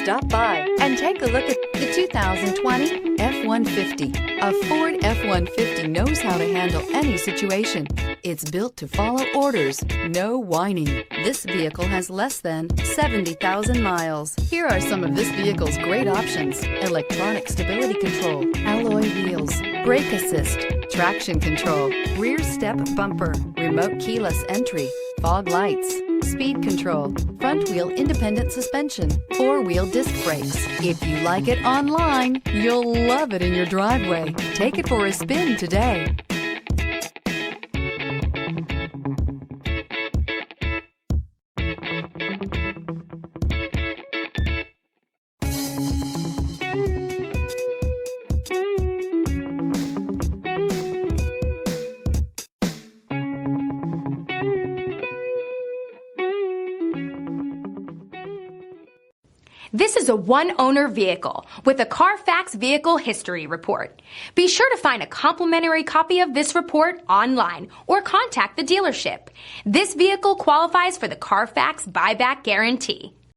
Stop by and take a look at the 2020 F-150. A Ford F-150 knows how to handle any situation. It's built to follow orders, no whining. This vehicle has less than 70,000 miles. Here are some of this vehicle's great options: electronic stability control, alloy wheels, brake assist, traction control, rear step bumper, remote keyless entry, fog lights, speed control, front wheel independent suspension, four-wheel disc brakes. If you like it online, you'll love it in your driveway. Take it for a spin today. This is a one-owner vehicle with a Carfax Vehicle History Report. Be sure to find a complimentary copy of this report online or contact the dealership. This vehicle qualifies for the Carfax Buyback Guarantee.